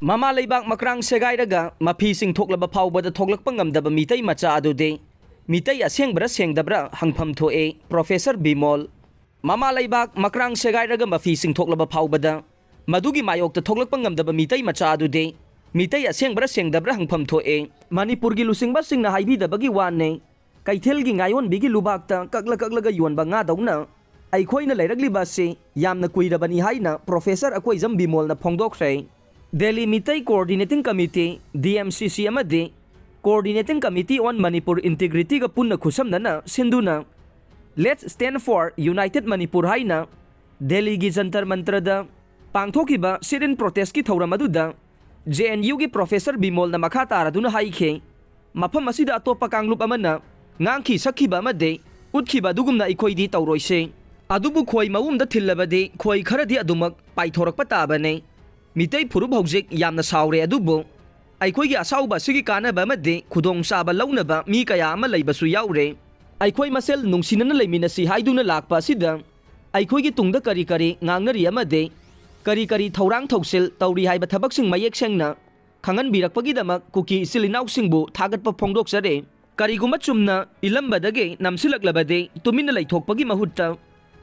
Mama leibak makrang segairaga maphising thoklaba phawbada thoklakpa ngamdaba mitei macha adude mitei asengbra sengdabra hangpham thoe Professor Bimol Mama leibak makrang segairaga maphising thoklaba phawbada madugi mayokta thoklakpa ngamdaba mitei macha adude mitei asengbra sengdabra hangpham thoe Manipurgi lusingba singna haibidabagi wanne kaithelgi ngayon bigi lubakta kaklaga yonba nga dawna aikoina leiragliba se yamna kuirabani haina Professor Akoizam Bimol na phongdokre Delhi Mitai Coordinating Committee DMCC amade Coordinating Committee on Manipur Integrity ga punna khusamnana sinduna Let's Stand for United Manipur haina Delhi gi Jantar Mantra da pangthokiba sit-in protest ki thauram aduda JNU gi Professor Bimol na makha taraduna haikhe mafam asida atopa kanglup amana ngangki sakhiba amade utkhiba dugumna ikoidi tawroise adubu khoi maumda thillabade khoi kharadi adumak paithorakpa tabane Mitei Purub Hojik Yamna Saure Adubo Aikoi Asauba Sigi Kana Bamade Kudong Saba Launaba Mi Kayama Labasu Yaure Aikoi Masel Nungsinan Leminasi Haiduna Lakpa Sida Aikoi Tungda Kari Kari Ngangari Amade Kari Kari Taurang Toksil Tauri Haiba Tabaksing Mayek Sengna Kangan Birak Pagidamak Kuki Silinau Singbu Tagat Pa Pongdok Sare Kari Gumachumna Ilambadage Namsilak Labade Tumina Laitok Pagi Mahutta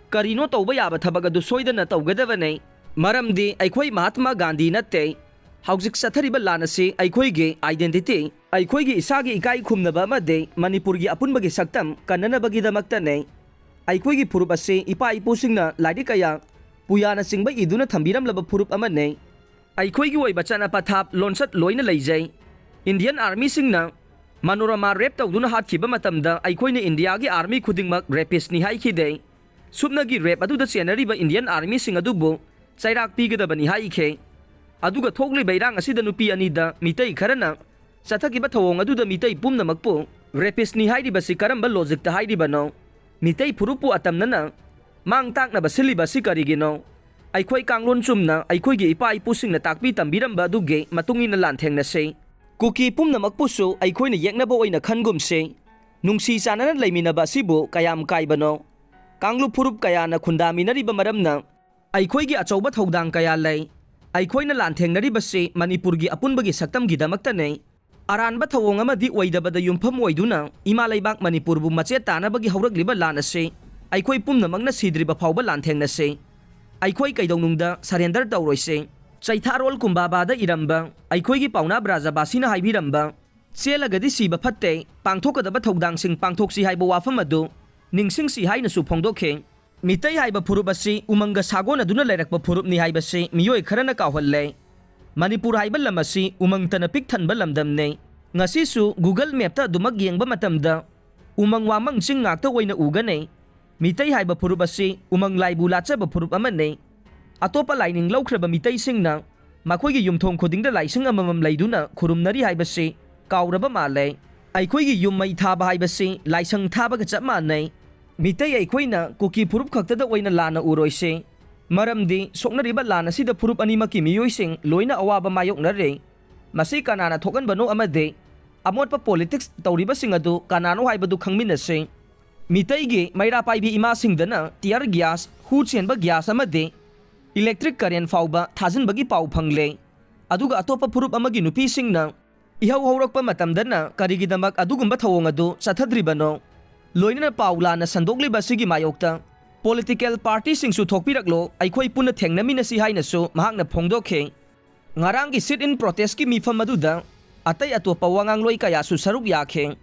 Kari no Taubayaba Tabagadu Soidana Taugadavane Maramdi Aikoi Mahatma Gandhi natte Haujik Sathariba Lanasi Aikoige Identity Aikoigi Isagi Ikai Kumnaba Made Manipurgi Apunbagi Saktam Kananabagi Damaktane Aikoigi Purubase Ipa Ipusingna Ladikaya Puyana Singba Iduna Tambiram Laba Purup Amane Aikoigi Way Bachana Pathap Lonsat Loina Lejay Indian Army Singna Manorama Rep Tauduna Hatkiba Matamda Aikoine Indiagi Army Kudingmak Repis Ni Haikide Subnagi Rep Aduda Sianariba Indian Army Singadubo Sairak Pigadabani Haike Aduga Togli Bairang Asida Nupi Anida Mitei Karana Sataki Batawong Aduda Mitei Pumna Makpo Repis ni Haidi Basi Karamba Logic ta Haidi Bano Mitei Purupu Atamnana Mang Tak na Basili Basi Karigino Aikoi Kanglon Chumna Aikoigi Ipa Ipusing na Takpi Tambiramba Duge Matungin na Lanteng na se Kuki Pumna Makpuso Aikoi na Yeknaba Oy na Kangum se Nungsi Sana na Laimina Basibo Kayam Kaibano Kanglu Purup Kaya na Kundami na Riba Maramna Aikoigi Achauba Thodang Kaya lay Aikoina Lanthengnari base Manipurgi Apunbagi Saktam Gidamaktane Aranba Thawong amadi Waidabada Yumpam Waiduna Ima Laibak Manipurbu Mache Tanabagi Hauragliba Lanase Aikoi Pumnamagna Sidriba Phauba Lanthengnase Aikoi Kaidonungda Surrender Tawroise Chaitharol Kumbabada Iramba Aikoigi Pauna Brajabasina Haibiramba Selagadi Siba Phatte Pangthokadaba Thodang Sing Pangthoksi Haiba Wafam adu Ningsing Si Haina su Phongdokhe Mitei Haiba Purup asi Umanga Sagona Duna Lairakpa Purup ni Haiba si Miyoi Kharana Kauhalle Manipur Haiba Lam asi Umang Tana Pik Thanba Lamdamne Ngasi su Google Map ta Dumag Yengba Matamda Umang Wamang Sing Ngakta Waina Ugane Mitei Haiba Purup asi Umang Laibu Lachaba Purup amane Atopa Laining Laukraba Mitei Singna Makoigi Yumthong Khudingda Laising Amamam Laiduna Khurumnari Haiba si Kauraba Male Aikoigi Yum Mai Thaba Haiba si Laisang Thaba Ka Chap Manai Mitei Aikoina Kuki Purup Khaktada Waina Lana Uroise Maramdi Soknariba Lana Sida Purup Animaki Miyoising Loina Awaba Mayok Nare Masi Kanana Thokan Bano Amade Amotpa Politics Tauriba Singadu Kanano Haibadu Kangminase Mitei Ge Maira Paibi Ima Singdana Tiar Gas Hu Chenba Gas Amade Electric Current Fauba Thazin Bagi Pau Phangle Aduga Atopa Purup Amagi Nupi Singna Ihau Haurakpa Matamdana Karigidamak Adugumba Thawong adu Sathadribano Loina Paula na Sandogli Basigi Mayokta Political Party Singsu Thokpiraklo Aikoi Puna Thengnaminasi Hainasu Mahakna Phongdokhe Ngarangi sit-in protest ki mifam aduda Atay Atopa Wangangloi Kaya su Saruk Yakhe